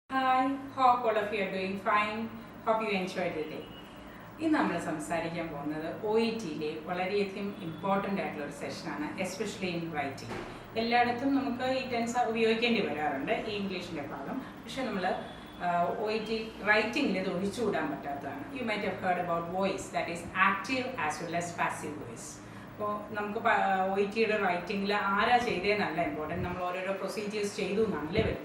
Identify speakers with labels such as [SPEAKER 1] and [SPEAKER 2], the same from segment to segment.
[SPEAKER 1] Hi, hope all of you are doing fine. Hope you enjoyed the day. ഇന്ന് നമ്മൾ സംസാരിക്കാൻ പോകുന്നത് OETയിലെ വളരെയധികം ഇമ്പോർട്ടൻ്റ് ആയിട്ടുള്ള ഒരു സെഷനാണ്, എസ്പെഷ്യലി ഇൻ റൈറ്റിംഗ്. എല്ലായിടത്തും നമുക്ക് ഈ ടെൻസ് ഉപയോഗിക്കേണ്ടി വരാറുണ്ട് ഈ ഇംഗ്ലീഷിൻ്റെ ഭാഗം. പക്ഷേ നമ്മൾ OET റൈറ്റിംഗിൽ ഇത് ഒഴിച്ചുകൂടാൻ പറ്റാത്തതാണ്. You might have heard about voice, that is active as well as passive voice. അപ്പോൾ നമുക്ക് OETയുടെ റൈറ്റിംഗിൽ ആരാ ചെയ്തതെന്നല്ല ഇമ്പോർട്ടൻറ്റ്, നമ്മൾ ഓരോരോ പ്രൊസീജിയേഴ്സ് ചെയ്തു എന്നാണല്ലേ വരുന്നത്.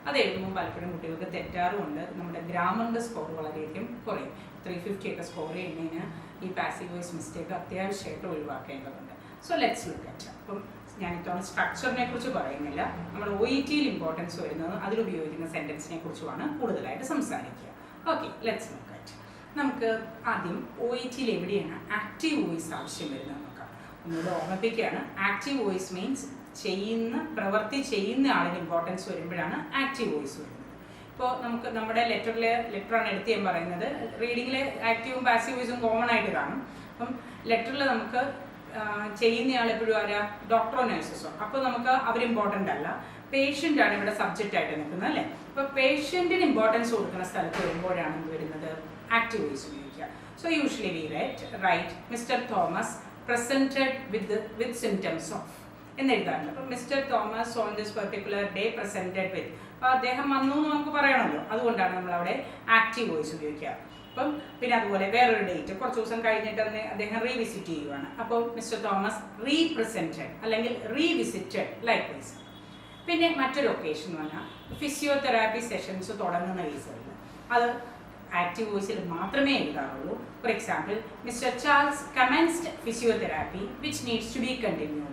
[SPEAKER 1] അത് എഴുതുമ്പോൾ പലപ്പോഴും കുട്ടികൾക്ക് തെറ്റാറുമുണ്ട്. നമ്മുടെ ഗ്രാമറിൻ്റെ സ്കോർ വളരെയധികം കുറയും. 350 ഒക്കെ സ്കോർ ചെയ്യുന്നതിന് ഈ പാസീവ് വോയിസ് മിസ്റ്റേക്ക് അത്യാവശ്യമായിട്ട് ഒഴിവാക്കേണ്ടതുണ്ട്. So let's look at. അപ്പം ഞാൻ ഇത്തവണ സ്ട്രക്ചറിനെ കുറിച്ച് പറയുന്നില്ല, നമ്മൾ OETയിൽ ഇമ്പോർട്ടൻസ് വരുന്നത് അതിലുപയോഗിക്കുന്ന സെൻറ്റൻസിനെ കുറിച്ചുമാണ് കൂടുതലായിട്ട് സംസാരിക്കുക. Okay, let's look at. നമുക്ക് ആദ്യം OETയിൽ എവിടെയാണ് ആക്റ്റീവ് വോയിസ് ആവശ്യം വരുന്നത് നോക്കാം. ഒന്നുകൂടെ ഓർമ്മിപ്പിക്കുകയാണ്, ആക്റ്റീവ് വോയിസ് മീൻസ് പ്രവൃത്തി ചെയ്യുന്ന ആളിന് ഇമ്പോർട്ടൻസ് വരുമ്പോഴാണ് ആക്റ്റീവ് വോയിസ് വരുന്നത്. ഇപ്പോൾ നമുക്ക് നമ്മുടെ ലെറ്ററാണ് എടുത്ത് ഞാൻ പറയുന്നത്. റീഡിങ്ങിൽ ആക്റ്റീവും പാസീവ് വോയിസും കോമൺ ആയിട്ട് കാണും. അപ്പം ലെറ്ററിൽ നമുക്ക് ചെയ്യുന്നയാൾ എപ്പോഴും ആരാ, ഡോക്ടറോ നഴ്സസോ. അപ്പോൾ നമുക്ക് അവർ ഇമ്പോർട്ടൻ്റ് അല്ല, പേഷ്യൻ്റ് ആണ് ഇവിടെ സബ്ജക്റ്റ് ആയിട്ട് നിൽക്കുന്നത് അല്ലേ. അപ്പോൾ പേഷ്യൻറ്റിന് ഇമ്പോർട്ടൻസ് കൊടുക്കുന്ന സ്ഥലത്ത് വരുമ്പോഴാണ് എന്ത് വരുന്നത്, ആക്റ്റീവ് വോയിസ് ഉപയോഗിക്കുക. So usually we write mister Thomas presented with symptoms of എന്നെഴുതാറുണ്ട്. അപ്പം mister Thomas on this particular day presented with, അപ്പോൾ അദ്ദേഹം വന്നു എന്ന് നമുക്ക് പറയണമല്ലോ, അതുകൊണ്ടാണ് നമ്മൾ അവിടെ ആക്റ്റീവ് വോയിസ് ഉപയോഗിക്കുക. അപ്പം പിന്നെ അതുപോലെ വേറൊരു ഡേറ്റ് കുറച്ച് ദിവസം കഴിഞ്ഞിട്ട് അദ്ദേഹം റീവിസിറ്റ് ചെയ്യുവാണ്. അപ്പോൾ മിസ്റ്റർ തോമസ് റീപ്രസെൻറ്റഡ് അല്ലെങ്കിൽ റീവിസിറ്റഡ് ലൈക്ക് വൈസ്. പിന്നെ മറ്റൊരു ഒക്കേഷൻ എന്ന് പറഞ്ഞാൽ ഫിസിയോതെറാപ്പി സെഷൻസ് തുടങ്ങുന്ന കേസുകളിൽ അത് ആക്റ്റീവ് വോയിസിൽ മാത്രമേ എഴുതാറുള്ളൂ. For example, mister Charles commenced physiotherapy which needs to be continued.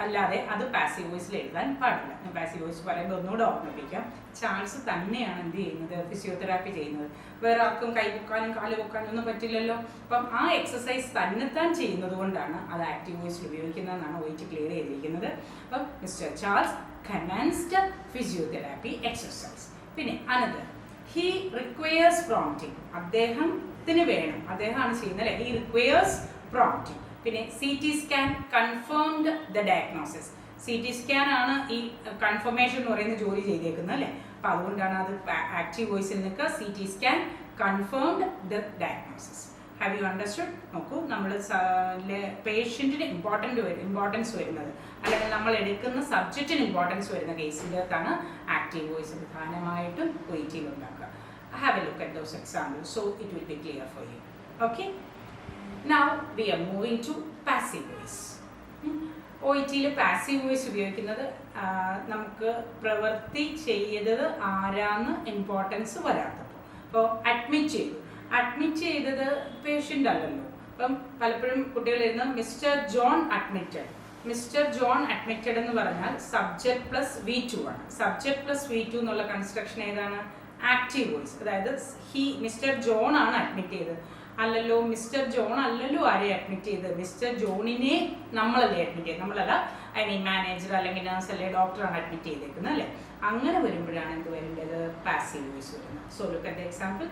[SPEAKER 1] അല്ലാതെ അത് പാസീവ് വോയിസിൽ എഴുതാൻ പാടില്ല. ഞാൻ പാസീവ് വോയിസ് പറയുമ്പോൾ ഒന്നുകൂടെ ഓർമ്മിപ്പിക്കാം, ചാൾസ് തന്നെയാണ് എന്ത് ചെയ്യുന്നത്, ഫിസിയോതെറാപ്പി ചെയ്യുന്നത്. വേറെ ആർക്കും കൈ പൊക്കാനും കാല് പൊക്കാനും ഒന്നും പറ്റില്ലല്ലോ. അപ്പം ആ എക്സസൈസ് തന്നെത്താൻ ചെയ്യുന്നത് കൊണ്ടാണ് അത് ആക്റ്റീവ് വോയിസിൽ ഉപയോഗിക്കുന്നതെന്നാണ് OET ക്ലിയർ ചെയ്തിരിക്കുന്നത്. അപ്പം mister Charles commenced physiotherapy exercise. പിന്നെ അനദർ, ഹി റിക്വയേഴ്സ് പ്രോംപ്റ്റിംഗ്, അദ്ദേഹത്തിന് വേണം, അദ്ദേഹമാണ് ചെയ്യുന്നത് അല്ലേ, ഹി റിക്വയേഴ്സ് പ്രോംപ്റ്റിംഗ്. പിന്നെ CT scan confirmed the diagnosis, CT scan ആണ് ഈ കൺഫർമേഷൻ എന്ന് പറയുന്ന ജോലി ചെയ്തേക്കുന്നത് അല്ലേ. അപ്പം അതുകൊണ്ടാണ് അത് ആക്റ്റീവ് വോയിസിൽ നിൽക്കുക, CT scan confirmed the diagnosis. Have you understood? നോക്കൂ, നമ്മൾ പേഷ്യൻറ്റിന് ഇമ്പോർട്ടൻസ് വരുന്നത് അല്ലെങ്കിൽ നമ്മൾ എടുക്കുന്ന സബ്ജക്റ്റിന് ഇമ്പോർട്ടൻസ് വരുന്ന കേസിൻ്റെ അകത്താണ് ആക്റ്റീവ് വോയിസ് പ്രധാനമായിട്ടും OETയിൽ ഉണ്ടാക്കുക. Have a look at those examples so it will be clear for you. Okay, now we are moving to passive voice. OETയിൽ പാസീവ് വോയിസ് ഉപയോഗിക്കുന്നത് നമുക്ക് പ്രവൃത്തി ചെയ്തത് ആരാന്ന് ഇമ്പോർട്ടൻസ് വരാത്തപ്പോൾ. അപ്പോൾ അഡ്മിറ്റ് ചെയ്തത് പേഷ്യൻ്റ് അല്ലല്ലോ. അപ്പം പലപ്പോഴും കുട്ടികൾ എഴുതുന്ന മിസ്റ്റർ ജോൺ അഡ്മിറ്റഡ് എന്ന് പറഞ്ഞാൽ സബ്ജക്ട് പ്ലസ് V2 ആണ്. സബ്ജക്ട് പ്ലസ് V2 എന്നുള്ള കൺസ്ട്രക്ഷൻ ഏതാണ്, ആക്റ്റീവ് വോയിസ്. അതായത് മിസ്റ്റർ ജോൺ ആണ് അഡ്മിറ്റ് ചെയ്തത് അല്ലല്ലോ, മിസ്റ്റർ ജോൺ അല്ലല്ലോ ആരെ അഡ്മിറ്റ് ചെയ്തത്, മിസ്റ്റർ ജോണിനെ നമ്മളല്ലേ അഡ്മിറ്റ് ചെയ്തത്, നമ്മളല്ല, മാനേജർ അല്ലെങ്കിൽ നഴ്സ് അല്ലെ ഡോക്ടറാണ് അഡ്മിറ്റ് ചെയ്തേക്കുന്നത് അല്ലേ. അങ്ങനെ വരുമ്പോഴാണ് എന്ത് വരേണ്ടത്, പാസീവ് വോയിസ് വരുന്നത്. So look at the example,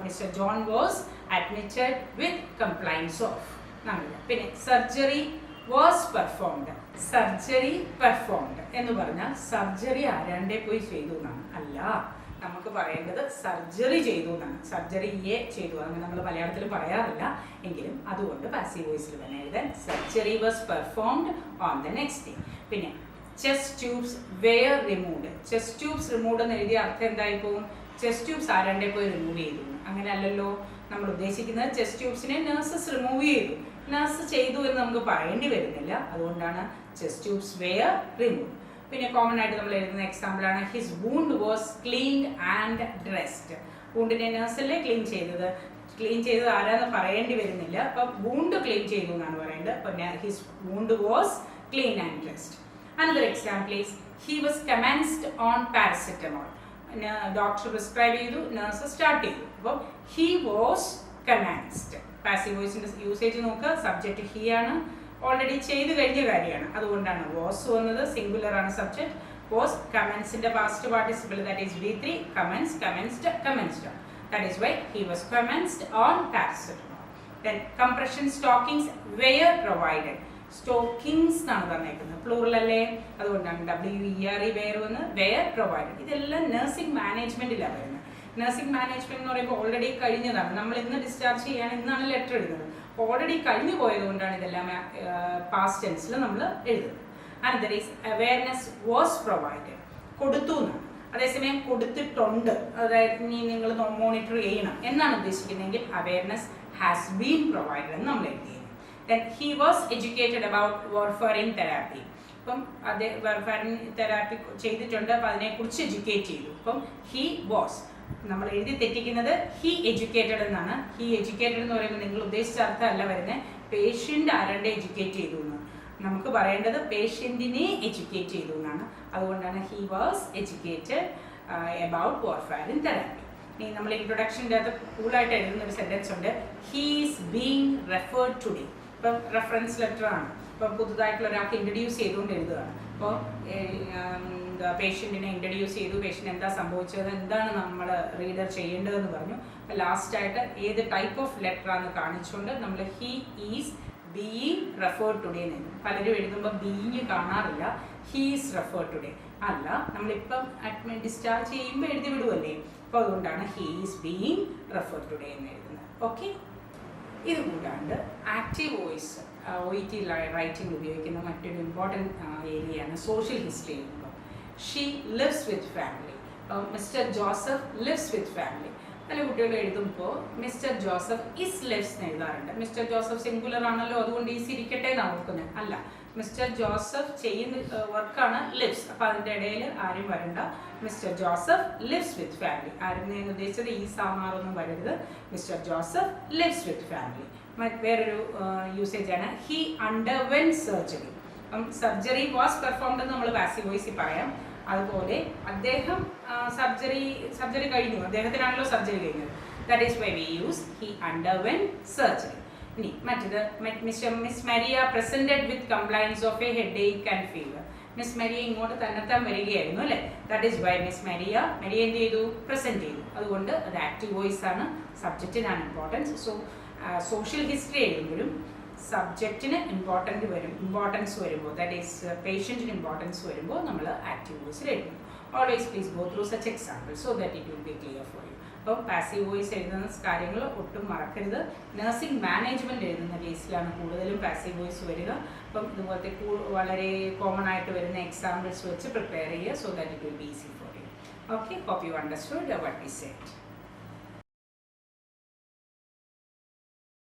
[SPEAKER 1] mister John was admitted with complaints of. പിന്നെ സർജറി പെർഫോംഡ് എന്ന് പറഞ്ഞാൽ സർജറി ആരാണ്ടേ പോയി ചെയ്തു എന്നാണ്, അല്ല, നമുക്ക് പറയേണ്ടത് സർജറി ചെയ്തു എന്നാണ്. സർജറിയെ ചെയ്തു അങ്ങനെ നമ്മൾ മലയാളത്തിൽ പറയാറില്ല, എങ്കിലും അതുകൊണ്ട് പാസീവ് വോയിസിൽ തന്നെ എഴുതാൻ surgery was performed on the next day. പിന്നെ chest tubes were removed. Chest tubes removed എന്ന് എഴുതിയ അർത്ഥം എന്തായി പോകും, ചെസ്റ്റ് ട്യൂബ്സ് ആരാണ്ടേ പോയി റിമൂവ് ചെയ്തു. അങ്ങനെ അല്ലല്ലോ നമ്മൾ ഉദ്ദേശിക്കുന്നത്, ചെസ്റ്റ് ട്യൂബ്സിനെ നഴ്സസ് റിമൂവ് ചെയ്തു, നഴ്സ് ചെയ്തു എന്ന് നമുക്ക് പറയേണ്ടി വരുന്നില്ല, അതുകൊണ്ടാണ് ചെസ്റ്റ് ട്യൂബ്സ് വെയർ റിമൂവ്ഡ്. പിന്നെ കോമൺ ആയിട്ട് നമ്മൾ എഴുതുന്ന എക്സാമ്പിളാണ് his wound was cleaned and dressed. വൂണ്ടിനെ നഴ്സല്ലേ ക്ലീൻ ചെയ്തത് ആരാന്ന് പറയേണ്ടി വരുന്നില്ല, അപ്പം വൂണ്ട് ക്ലീൻ ചെയ്തു എന്നാണ് പറയേണ്ടത്. അപ്പം his wound was clean and dressed. Another example is he was commenced on paracetamol. Doctor prescribe ചെയ്തു, നഴ്സ് സ്റ്റാർട്ട് ചെയ്തു. അപ്പോൾ ഹി വാസ് കമൻസ്ഡ്. പാസീവ് വോയിസിന്റെ യൂസേജ് നോക്കുക, സബ്ജക്റ്റ് ഹി ആണ്, ഓൾറെഡി ചെയ്ത് കഴിഞ്ഞ കാര്യമാണ്, അതുകൊണ്ടാണ് വാസ് വന്നത്, സിംഗുലർ ആണ് സബ്ജക്ട്. വാസ് കമൻസിന്റെ past participle, that is V3, commenced. That is why he was commenced on paracetamol. Then compression stockings were provided. Stockings എന്നാണ് തന്നേക്കുന്നത്, പ്ലൂറൽ അല്ലേ, അതുകൊണ്ടാണ് WERE വെയർ വന്ന് വെയർ പ്രൊവൈഡഡ്. ഇതെല്ലാം നഴ്സിംഗ് മാനേജ്മെന്റിലാണ് വരുന്നത്. നഴ്സിംഗ് മാനേജ്മെന്റ് എന്ന് പറയുമ്പോൾ ഓൾറെഡി കഴിഞ്ഞതാണ്, നമ്മൾ ഇന്ന് ഡിസ്ചാർജ് ചെയ്യാൻ ഇന്നാണ് ലെറ്റർ എഴുതുന്നത്. ഓൾറെഡി കഴിഞ്ഞു പോയതുകൊണ്ടാണ് ഇതെല്ലാം പാസ്റ്റ് ടെൻസിൽ നമ്മൾ എഴുതുന്നത്. And there is awareness was provided, കൊടുത്തു എന്നാണ്. അതേസമയം കൊടുത്തിട്ടുണ്ട്, അതായത് ഇനി നിങ്ങൾ മോണിറ്റർ ചെയ്യണം എന്നാണ് ഉദ്ദേശിക്കുന്നതെങ്കിൽ അവയർനെസ് ഹാസ് ബീൻ പ്രൊവൈഡഡ് എന്ന് നമ്മൾ എഴുതിയത്. Then he was educated about warfarin therapy. അപ്പം അത് warfarin therapy ചെയ്തിട്ടുണ്ട്, അപ്പം അതിനെക്കുറിച്ച് എഡ്യൂക്കേറ്റ് ചെയ്തു. അപ്പം he was, നമ്മൾ എഴുതി തെറ്റിക്കുന്നത് he educated എന്നാണ്. he educated എന്ന് പറയുമ്പോൾ നിങ്ങൾ ഉദ്ദേശിച്ച അർത്ഥമല്ല വരുന്നത് പേഷ്യൻ്റ് ആരുടെ എഡ്യൂക്കേറ്റ് ചെയ്തു എന്ന്. നമുക്ക് പറയേണ്ടത് പേഷ്യൻറ്റിനെ എഡ്യൂക്കേറ്റ് ചെയ്തു എന്നാണ്. അതുകൊണ്ടാണ് he was educated about warfarin therapy. ഇനി നമ്മൾ ഇൻട്രൊഡക്ഷൻ്റെ അകത്ത് കൂളായിട്ട് എഴുതുന്ന ഒരു സെൻറ്റൻസ് ഉണ്ട്, he is being referred today. ഇപ്പം റെഫറൻസ് ലെറ്റർ ആണ്, ഇപ്പം പുതുതായിട്ടുള്ള ഒരാൾക്ക് ഇൻട്രൊഡ്യൂസ് ചെയ്തുകൊണ്ട് എഴുതുകയാണ്. അപ്പോൾ എന്താ പേഷ്യൻറ്റിനെ ഇൻട്രൊഡ്യൂസ് ചെയ്തു, പേഷ്യൻ്റ് എന്താ സംഭവിച്ചത്, എന്താണ് നമ്മൾ റീഡർ ചെയ്യേണ്ടതെന്ന് പറഞ്ഞു. അപ്പോൾ ലാസ്റ്റായിട്ട് ഏത് ടൈപ്പ് ഓഫ് ലെറ്റർ ആണെന്ന് കാണിച്ചുകൊണ്ട് നമ്മൾ he is being referred today എന്ന് എഴുതും. പലരും എഴുതുമ്പോൾ ബീയിങ് കാണാറില്ല, ഹി ഈസ് റെഫേർഡ് ടുഡേ അല്ല, നമ്മളിപ്പം ഡിസ്ചാർജ് ചെയ്യുമ്പോൾ എഴുതി വിടുമല്ലേ. അപ്പോൾ അതുകൊണ്ടാണ് he is being referred today എന്ന് എഴുതുന്നത്. ഓക്കെ, ഇത് കൂടാണ്ട് ആക്റ്റീവ് വോയിസ് OET റൈറ്റിംഗ് ഉപയോഗിക്കുന്ന മറ്റൊരു ഇമ്പോർട്ടൻറ്റ് ഏരിയയാണ് സോഷ്യൽ ഹിസ്റ്ററി എഴുതുമ്പോൾ. She lives with family, mister Joseph lives with family. പല കുട്ടികൾ എഴുതുമ്പോൾ മിസ്റ്റർ ജോസഫ് ഇസ് ലിവ്സ് എന്ന് എഴുതാറുണ്ട്. മിസ്റ്റർ ജോസഫ് സിംഗുലർ ആണല്ലോ, അതുകൊണ്ട് ഈസ് ഇരിക്കട്ടെ എന്നാണ് ഓർക്കുന്നത്. അല്ല, മിസ്റ്റർ ജോസഫ് ചെയ്യുന്ന വർക്കാണ് ലിവ്സ്. അപ്പോൾ അതിൻ്റെ ഇടയിൽ ആരും വരണ്ട. Mister Joseph lives with family. ആരും ഞാൻ ഉദ്ദേശിച്ചത് ഈ സാമാറൊന്നും വരരുത്. Mister Joseph lives with family. വേറൊരു യൂസേജ് ആണ് ഹി അണ്ടർവെൻ സർജറി. അപ്പം സർജറി വാസ് പെർഫോംഡ് എന്ന് നമ്മൾ പാസീവ് വോയിസിൽ പറയാം. അതുപോലെ അദ്ദേഹം സർജറി കഴിഞ്ഞു, അദ്ദേഹത്തിനാണല്ലോ സർജറി കഴിഞ്ഞത്. That is why we use he underwent surgery. ഇനി മറ്റേത് miss Maria presented with complaints of a headache and fever. Miss Maria ഇങ്ങോട്ട് തന്നെത്താൻ വരികയായിരുന്നു അല്ലേ. That is Y miss Maria എന്ത് ചെയ്തു, പ്രസന്റ് ചെയ്തു. അതുകൊണ്ട് അത് ആക്റ്റീവ് വോയിസ് ആണ്, സബ്ജക്റ്റിനാണ് ഇമ്പോർട്ടൻസ്. സോ സോഷ്യൽ ഹിസ്റ്ററി എഴുതുമ്പോഴും സബ്ജക്റ്റിന് ഇമ്പോർട്ടൻസ് വരുമ്പോൾ, ദാറ്റ് ഈസ് പേഷ്യൻറ്റിന് ഇമ്പോർട്ടൻസ് വരുമ്പോൾ നമ്മൾ ആക്റ്റീവ് വോയിസിൽ എഴുതുന്നു. Always please go through such example so that it will be clear for U. അപ്പോൾ പാസീവ് വോയിസ് എഴുതുന്ന കാര്യങ്ങൾ ഒട്ടും മറക്കരുത്. നഴ്സിംഗ് മാനേജ്മെൻറ്റ് എഴുതുന്ന കേസിലാണ് കൂടുതലും പാസീവ് വോയിസ് വരിക. അപ്പം ഇതുപോലത്തെ വളരെ കോമൺ ആയിട്ട് വരുന്ന എക്സാമ്പിൾസ് വെച്ച് പ്രിപ്പയർ ചെയ്യുക so that it will be easy for you. Okay, hope you understood what we Z.